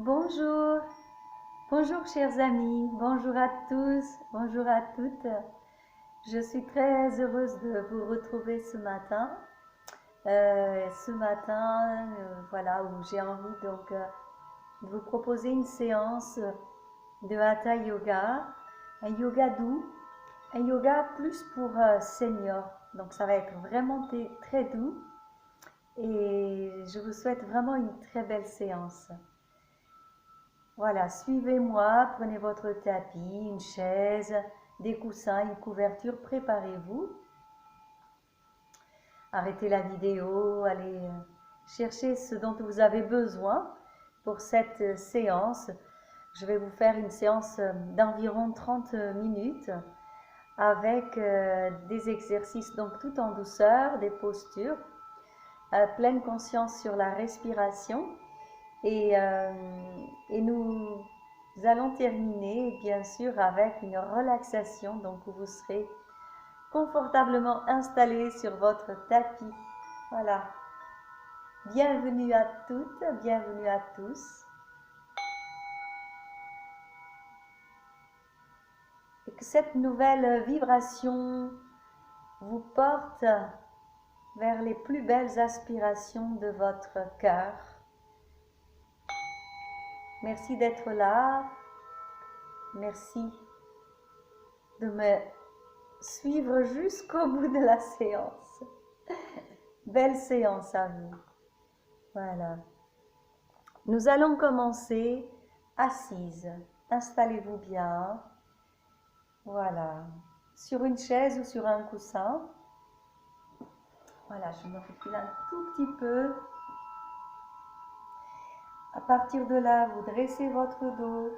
Bonjour, bonjour chers amis, bonjour à tous, bonjour à toutes. Je suis très heureuse de vous retrouver ce matin. Voilà, où j'ai envie de vous proposer une séance de Hatha Yoga, un yoga doux, un yoga plus pour seniors. Donc ça va être vraiment très doux et je vous souhaite vraiment une très belle séance. Voilà, suivez-moi, prenez votre tapis, une chaise, des coussins, une couverture, préparez-vous. Arrêtez la vidéo, allez chercher ce dont vous avez besoin pour cette séance. Je vais vous faire une séance d'environ 30 minutes avec des exercices, donc tout en douceur, des postures, pleine conscience sur la respiration. Et, euh, et nous allons terminer bien sûr avec une relaxation, donc où vous serez confortablement installé sur votre tapis. Voilà. Bienvenue à toutes, bienvenue à tous. Et que cette nouvelle vibration vous porte vers les plus belles aspirations de votre cœur. Merci d'être là. Merci de me suivre jusqu'au bout de la séance. Belle séance à vous. Voilà. Nous allons commencer assise. Installez-vous bien. Voilà. Sur une chaise ou sur un coussin. Voilà, je me recule un tout petit peu. À partir de là, vous dressez votre dos.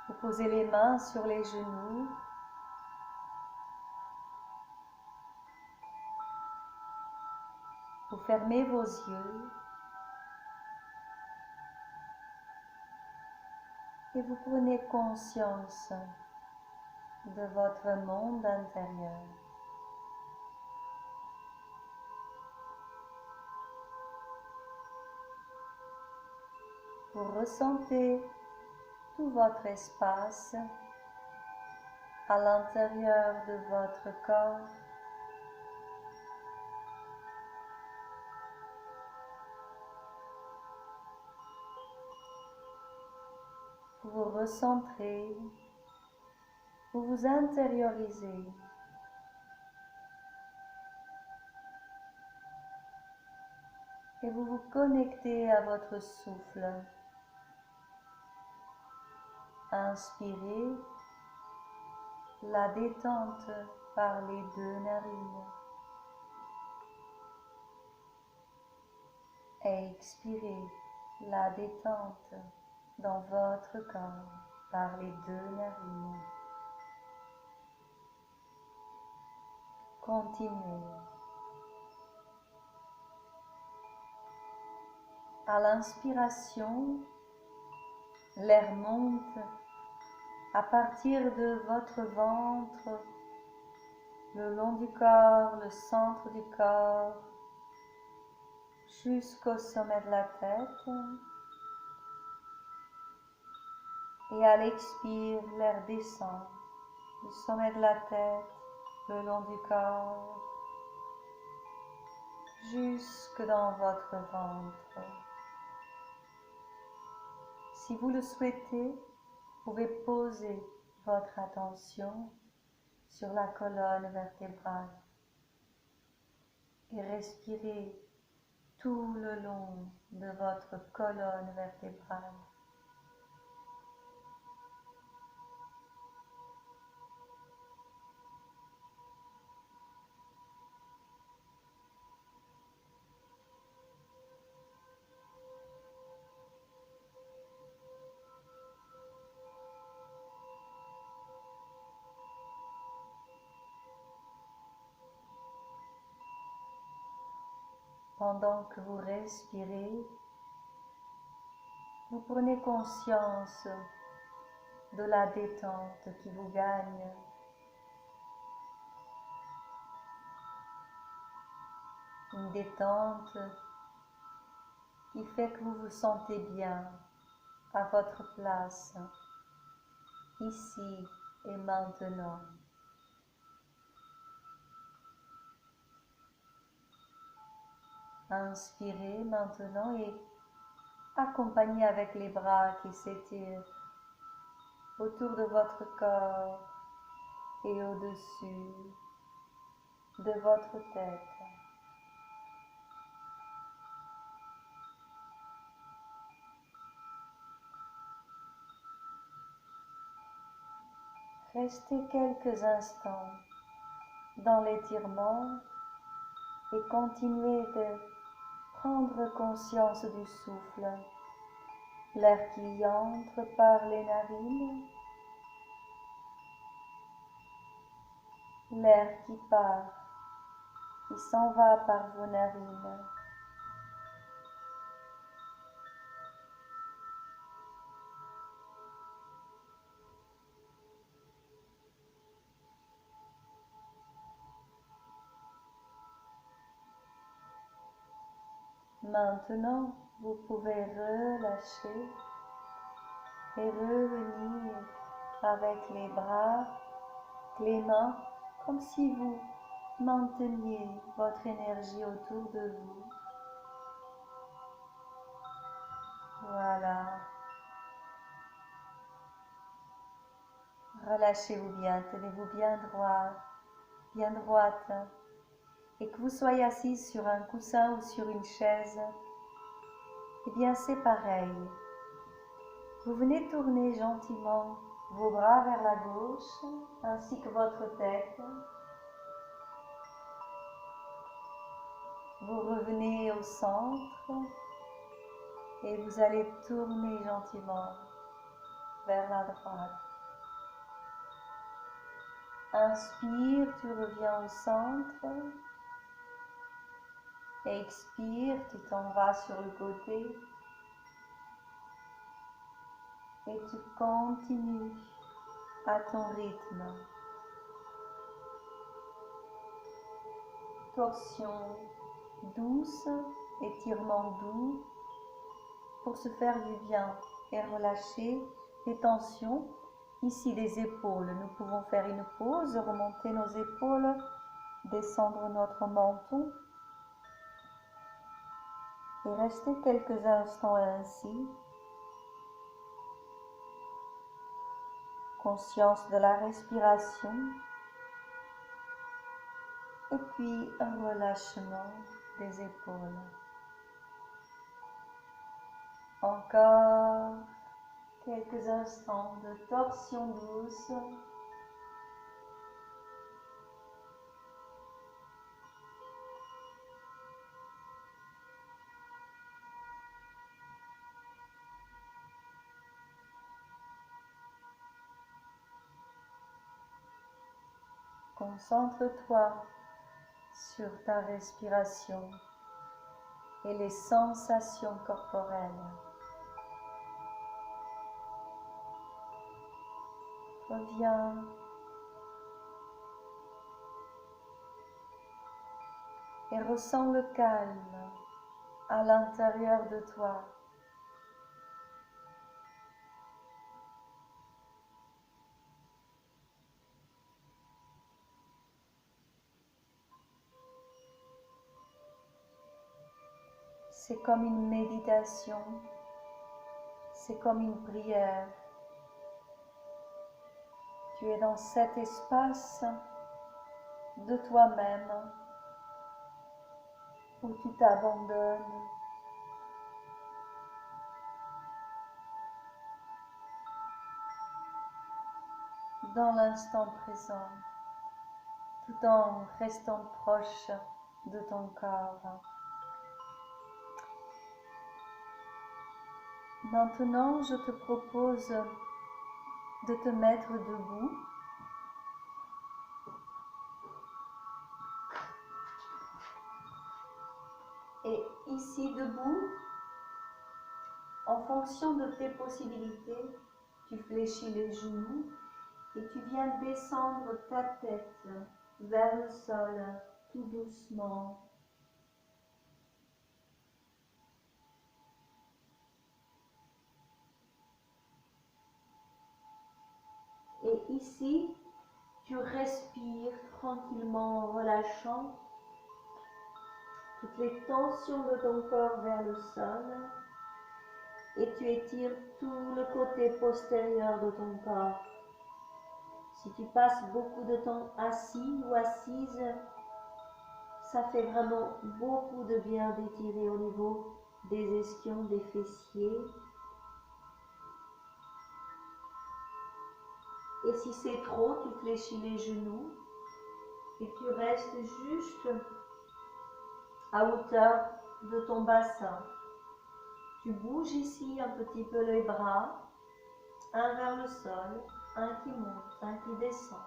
Vous posez les mains sur les genoux. Vous fermez vos yeux. Et vous prenez conscience de votre monde intérieur. Vous ressentez tout votre espace à l'intérieur de votre corps. Vous vous recentrez, vous vous intériorisez. Et vous vous connectez à votre souffle. Inspirez la détente par les deux narines. Et expirez la détente dans votre corps par les deux narines. Continuez. À l'inspiration, l'air monte à partir de votre ventre, le long du corps, le centre du corps, jusqu'au sommet de la tête. Et à l'expire, l'air descend du sommet de la tête, le long du corps, jusque dans votre ventre. Si vous le souhaitez, vous pouvez poser votre attention sur la colonne vertébrale et respirer tout le long de votre colonne vertébrale. Pendant que vous respirez, vous prenez conscience de la détente qui vous gagne. Une détente qui fait que vous vous sentez bien à votre place, ici et maintenant. Inspirez maintenant et accompagnez avec les bras qui s'étirent autour de votre corps et au-dessus de votre tête. Restez quelques instants dans l'étirement et continuez de prendre conscience du souffle, l'air qui entre par les narines, l'air qui part, qui s'en va par vos narines. Maintenant, vous pouvez relâcher et revenir avec les bras, les mains, comme si vous mainteniez votre énergie autour de vous. Voilà. Relâchez-vous bien, tenez-vous bien droit, bien droite. Et que vous soyez assise sur un coussin ou sur une chaise, eh bien c'est pareil. Vous venez tourner gentiment vos bras vers la gauche, ainsi que votre tête. Vous revenez au centre et vous allez tourner gentiment vers la droite. Inspire, tu reviens au centre. Expire, tu t'en vas sur le côté. Et tu continues à ton rythme. Torsion douce, étirement doux pour se faire du bien et relâcher les tensions ici des épaules. Nous pouvons faire une pause, remonter nos épaules, descendre notre menton et rester quelques instants ainsi. Conscience de la respiration et puis un relâchement des épaules. Encore quelques instants de torsion douce. Concentre-toi sur ta respiration et les sensations corporelles. Reviens et ressens le calme à l'intérieur de toi. C'est comme une méditation, c'est comme une prière. Tu es dans cet espace de toi-même où tu t'abandonnes. Dans l'instant présent, tout en restant proche de ton corps. Maintenant, je te propose de te mettre debout. Et ici debout, en fonction de tes possibilités, tu fléchis les genoux et tu viens descendre ta tête vers le sol tout doucement. ici, tu respires tranquillement en relâchant toutes les tensions de ton corps vers le sol et tu étires tout le côté postérieur de ton corps. Si tu passes beaucoup de temps assis ou assise, ça fait vraiment beaucoup de bien d'étirer au niveau des ischions, des fessiers. Et si c'est trop, tu fléchis les genoux et tu restes juste à hauteur de ton bassin. Tu bouges ici un petit peu les bras, un vers le sol, un qui monte, un qui descend.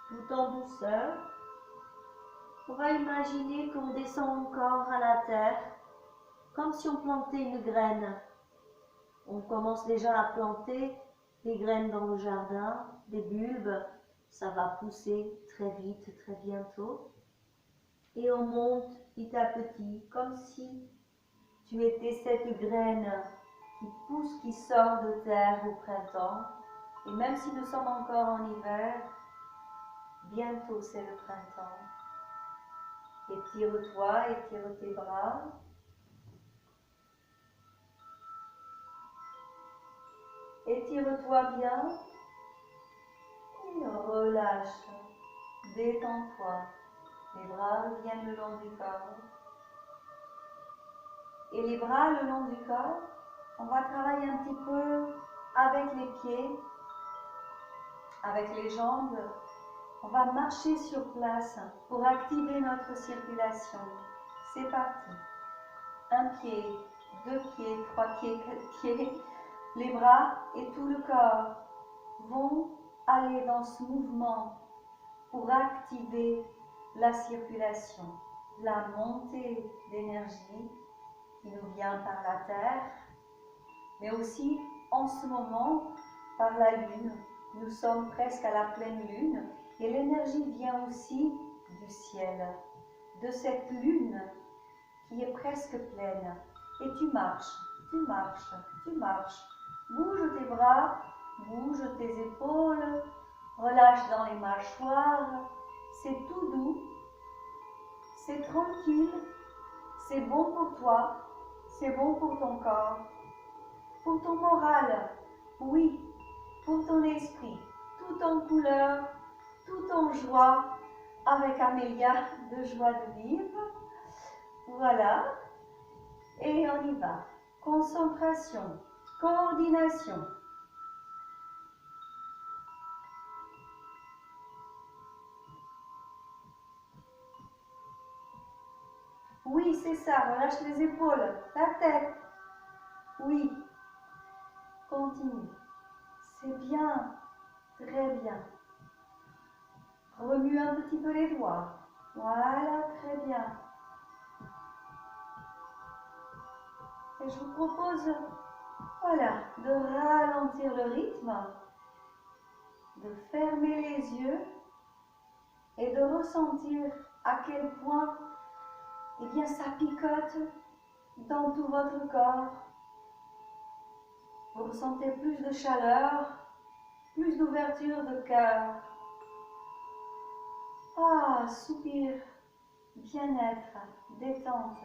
Tout en douceur, on va imaginer qu'on descend encore à la terre, comme si on plantait une graine. On commence déjà à planter des graines dans le jardin, des bulbes, ça va pousser très vite, très bientôt. Et on monte petit à petit, comme si tu étais cette graine qui pousse, qui sort de terre au printemps. Et même si nous sommes encore en hiver, bientôt c'est le printemps. Étire-toi, étire tes bras. Étire-toi bien et relâche. Détends-toi. Les bras reviennent le long du corps. Et les bras le long du corps, on va travailler un petit peu avec les pieds, avec les jambes. On va marcher sur place pour activer notre circulation. C'est parti. Un pied, deux pieds, trois pieds, quatre pieds. Les bras et tout le corps vont aller dans ce mouvement pour activer la circulation, la montée d'énergie qui nous vient par la terre, mais aussi en ce moment par la lune. Nous sommes presque à la pleine lune et l'énergie vient aussi du ciel, de cette lune qui est presque pleine. Et tu marches, tu marches, tu marches. Bouge tes bras, bouge tes épaules, relâche dans les mâchoires. C'est tout doux, c'est tranquille, c'est bon pour toi, c'est bon pour ton corps, pour ton moral, oui, pour ton esprit, tout en couleur, tout en joie, avec Amélia de joie de vivre. Voilà, et on y va. Concentration, coordination. Oui, c'est ça, relâche les épaules, la tête. Oui, continue. C'est bien, très bien. Remue un petit peu les doigts. Voilà, très bien. Et je vous propose, voilà, de ralentir le rythme, de fermer les yeux et de ressentir à quel point, eh bien, ça picote dans tout votre corps. Vous ressentez plus de chaleur, plus d'ouverture de cœur. Ah, soupir, bien-être, détente,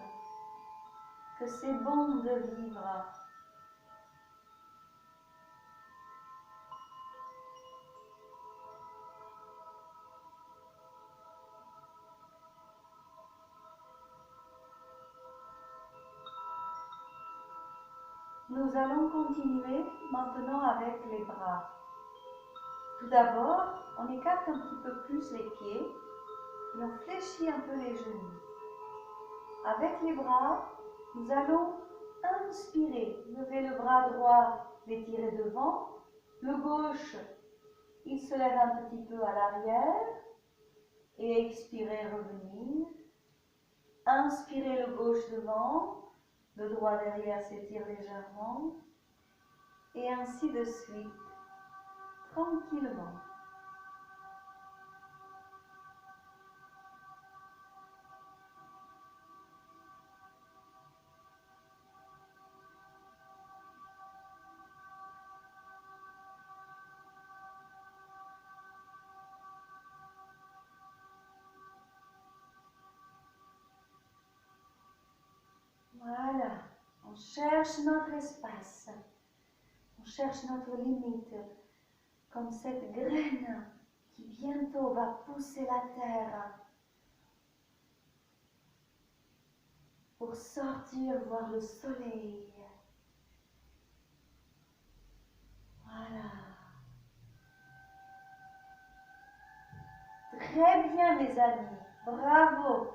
que c'est bon de vivre. Nous allons continuer maintenant avec les bras. Tout d'abord, on écarte un petit peu plus les pieds et on fléchit un peu les genoux. Avec les bras, nous allons inspirer, lever le bras droit, l'étirer devant, le gauche, il se lève un petit peu à l'arrière et expirer, revenir. Inspirez le gauche devant, le droit derrière s'étire légèrement et ainsi de suite, tranquillement. On cherche notre espace. On cherche notre limite. Comme cette graine qui bientôt va pousser la terre pour sortir voir le soleil. Voilà. Très bien mes amis, bravo.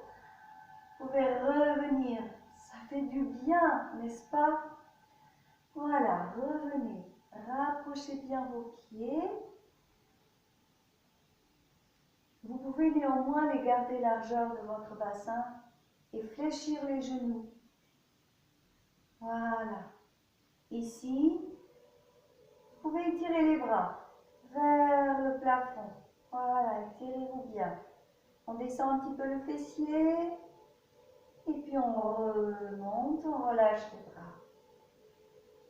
Vous pouvez revenir, ça fait du bien, n'est-ce pas? Voilà, revenez, rapprochez bien vos pieds. Vous pouvez néanmoins les garder largeur de votre bassin et fléchir les genoux. Voilà. Ici, vous pouvez étirer les bras vers le plafond. Voilà, étirez-vous bien. On descend un petit peu le fessier. Et puis on remonte, on relâche les bras.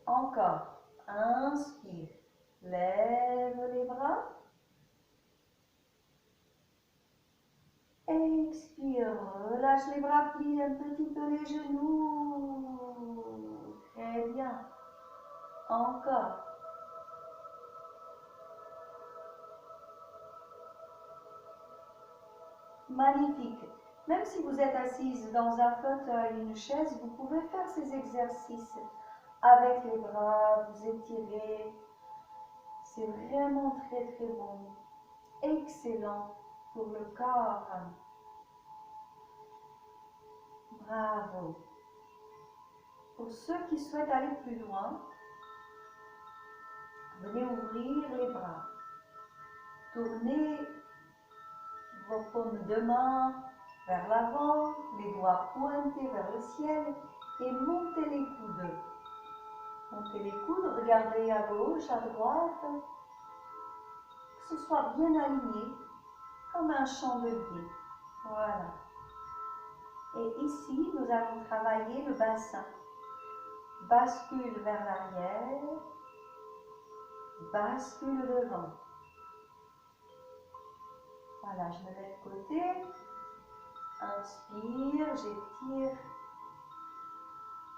Encore. Inspire. Lève les bras. Expire. Relâche les bras, plie un petit peu les genoux. Très bien. Encore. Magnifique. Même si vous êtes assise dans un fauteuil, une chaise, vous pouvez faire ces exercices avec les bras, vous étirez. C'est vraiment très très bon. Excellent pour le corps. Bravo. Pour ceux qui souhaitent aller plus loin, venez ouvrir les bras. Tournez vos paumes de main vers l'avant, les doigts pointés vers le ciel et montez les coudes. Montez les coudes, regardez à gauche, à droite, que ce soit bien aligné comme un chandelier. Voilà. Et ici, nous allons travailler le bassin. Bascule vers l'arrière, bascule devant. Voilà, je me mets de côté. Inspire, j'étire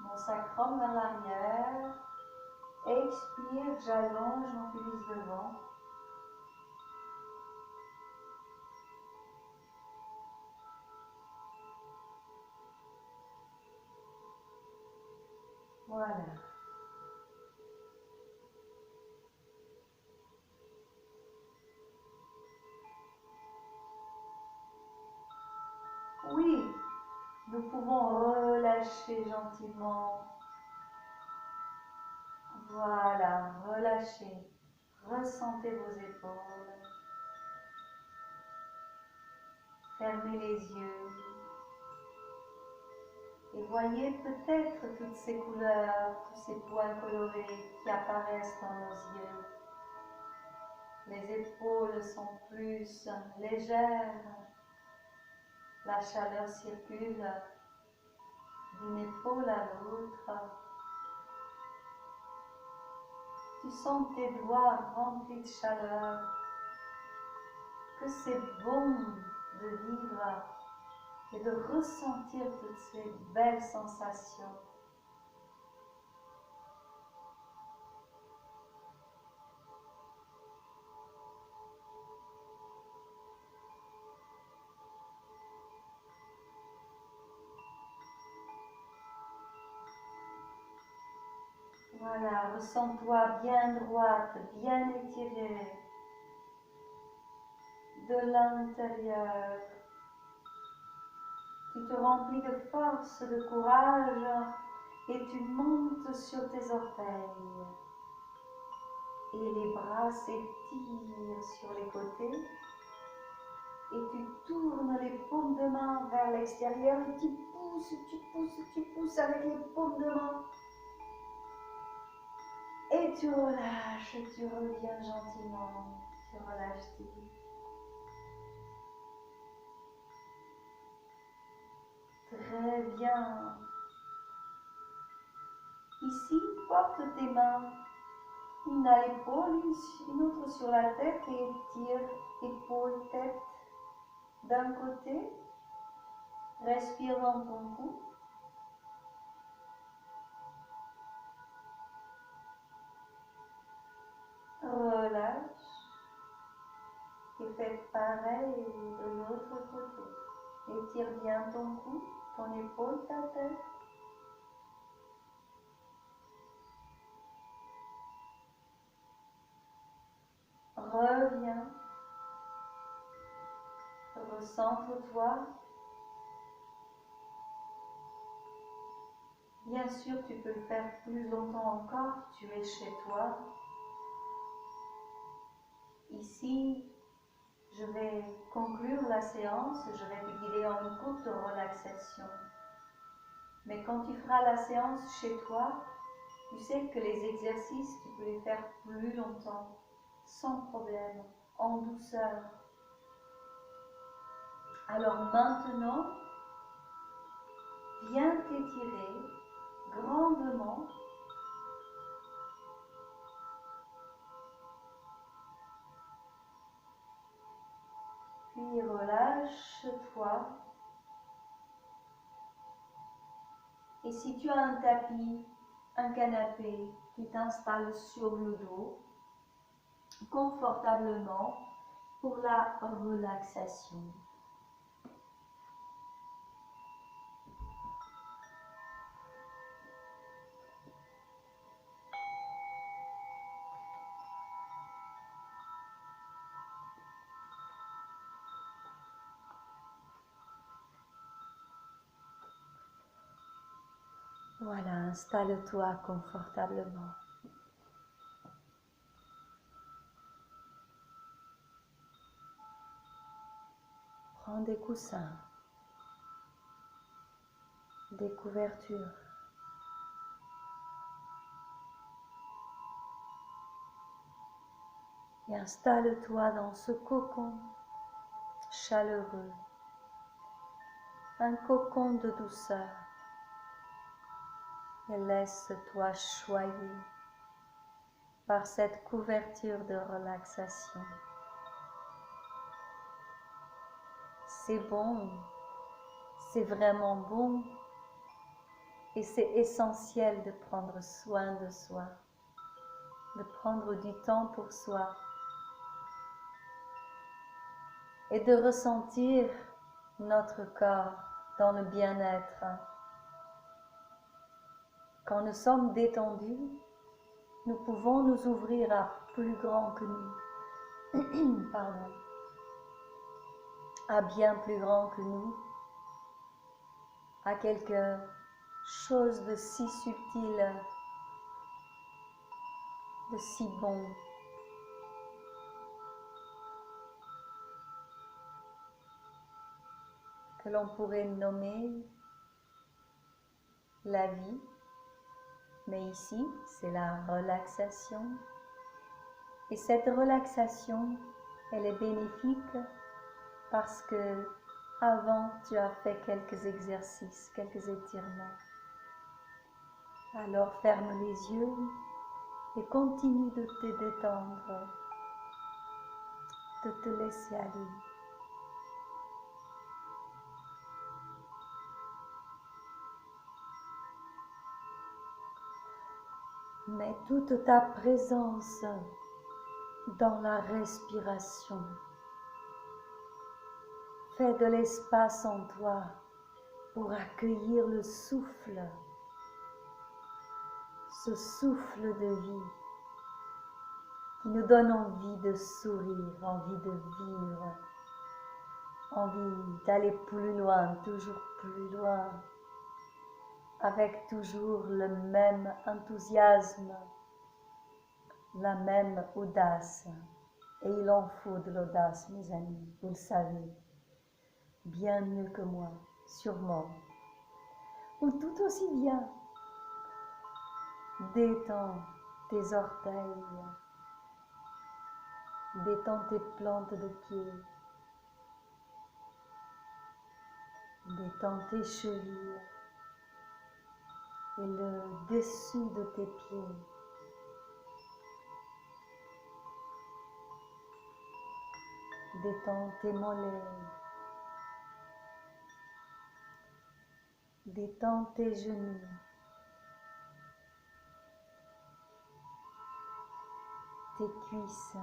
mon sacrum vers l'arrière. Expire, j'allonge mon pubis devant. Voilà. Oui, nous pouvons relâcher gentiment. Voilà, relâchez. Ressentez vos épaules. Fermez les yeux. Et voyez peut-être toutes ces couleurs, tous ces points colorés qui apparaissent dans nos yeux. Les épaules sont plus légères. La chaleur circule d'une épaule à l'autre. Tu sens tes doigts remplis de chaleur. Que c'est bon de vivre et de ressentir toutes ces belles sensations. Voilà, ressens-toi bien droite, bien étirée de l'intérieur. Tu te remplis de force, de courage et tu montes sur tes orteils. Et les bras s'étirent sur les côtés. Et tu tournes les paumes de main vers l'extérieur et tu pousses avec les paumes de main. Et tu relâches, tu reviens gentiment, tu relâches tout. Très bien. Ici, porte tes mains, une à l'épaule, une autre sur la tête et tire épaule, tête d'un côté. Respire dans ton cou. relâche et fais pareil de l'autre côté. Étire bien ton cou, ton épaule, ta tête. Reviens, recentre-toi. Bien sûr, tu peux le faire plus longtemps encore, tu es chez toi. Ici, je vais conclure la séance, je vais te guider en une courte relaxation. Mais quand tu feras la séance chez toi, tu sais que les exercices, tu peux les faire plus longtemps, sans problème, en douceur. Alors maintenant, viens t'étirer grandement. Puis relâche-toi. Et si tu as un tapis, un canapé, tu t'installes sur le dos confortablement pour la relaxation. Voilà, installe-toi confortablement. Prends des coussins, des couvertures. Et installe-toi dans ce cocon chaleureux, un cocon de douceur. Et laisse-toi choyer par cette couverture de relaxation. C'est bon, c'est vraiment bon et c'est essentiel de prendre soin de soi, de prendre du temps pour soi et de ressentir notre corps dans le bien-être. Quand nous sommes détendus, nous pouvons nous ouvrir à plus grand que nous, pardon, à bien plus grand que nous, à quelque chose de si subtil, de si bon. Que l'on pourrait nommer la vie, mais ici c'est la relaxation. Et cette relaxation, elle est bénéfique parce que avant tu as fait quelques exercices, quelques étirements. Alors ferme les yeux et continue de te détendre, de te laisser aller. Mets toute ta présence dans la respiration. Fais de l'espace en toi pour accueillir le souffle, ce souffle de vie qui nous donne envie de sourire, envie de vivre, envie d'aller plus loin, toujours plus loin, avec toujours le même enthousiasme, la même audace. Et il en faut de l'audace, mes amis, vous le savez, bien mieux que moi, sûrement, ou tout aussi bien. Détends tes orteils, détends tes plantes de pied, détends tes chevilles et le dessus de tes pieds. Détends tes mollets, détends tes genoux. tes cuisses,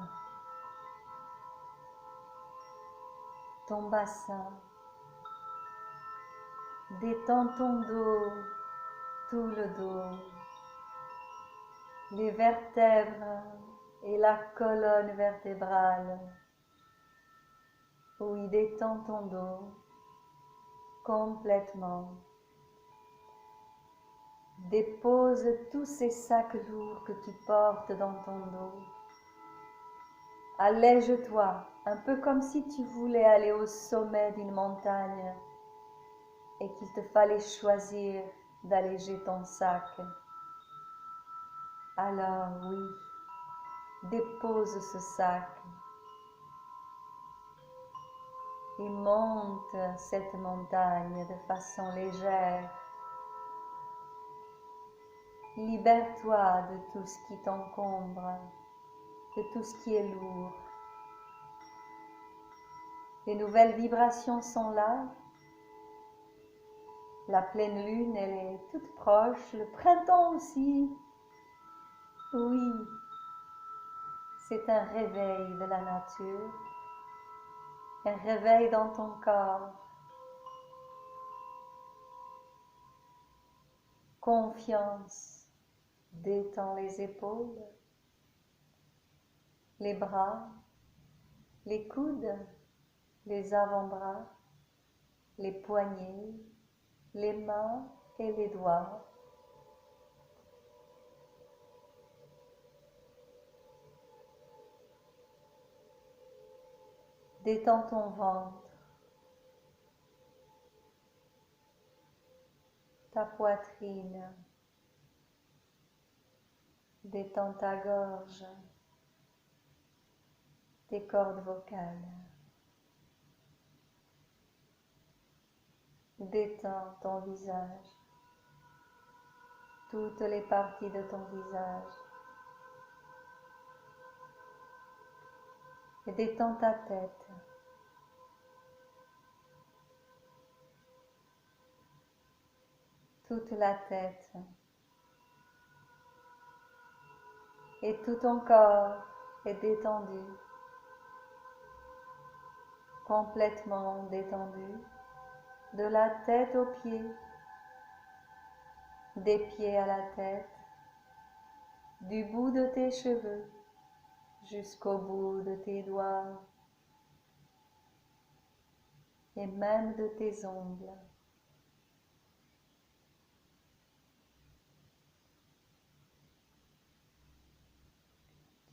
ton bassin. Détends ton dos, tout le dos, les vertèbres et la colonne vertébrale. Oui, détends ton dos complètement. Dépose tous ces sacs lourds que tu portes dans ton dos. Allège-toi, un peu comme si tu voulais aller au sommet d'une montagne et qu'il te fallait choisir d'alléger ton sac. Alors oui, dépose ce sac et monte cette montagne de façon légère. Libère-toi de tout ce qui t'encombre, de tout ce qui est lourd. Les nouvelles vibrations sont là. La pleine lune, elle est toute proche. Le printemps aussi. Oui, c'est un réveil de la nature. Un réveil dans ton corps. Confiance. Détends les épaules, les bras, les coudes, les avant-bras, les poignets, les mains et les doigts. Détends ton ventre, ta poitrine, détends ta gorge, tes cordes vocales. Détends ton visage, toutes les parties de ton visage. Et détends ta tête. Toute la tête. Et tout ton corps est détendu. Complètement détendu. De la tête aux pieds. Des pieds à la tête. Du bout de tes cheveux jusqu'au bout de tes doigts. Et même de tes ongles.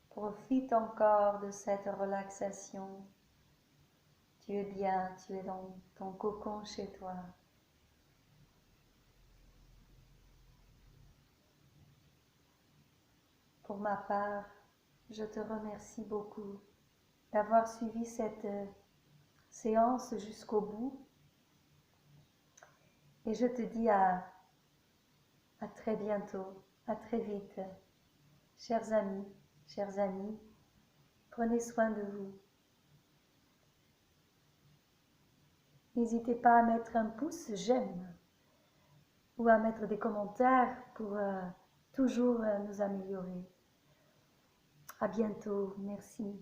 Profite encore de cette relaxation. Tu es bien, tu es dans ton cocon chez toi. Pour ma part, je te remercie beaucoup d'avoir suivi cette séance jusqu'au bout. Et je te dis à très bientôt, à très vite. Chers amis, prenez soin de vous. N'hésitez pas à mettre un pouce j'aime ou à mettre des commentaires pour toujours nous améliorer. À bientôt, merci.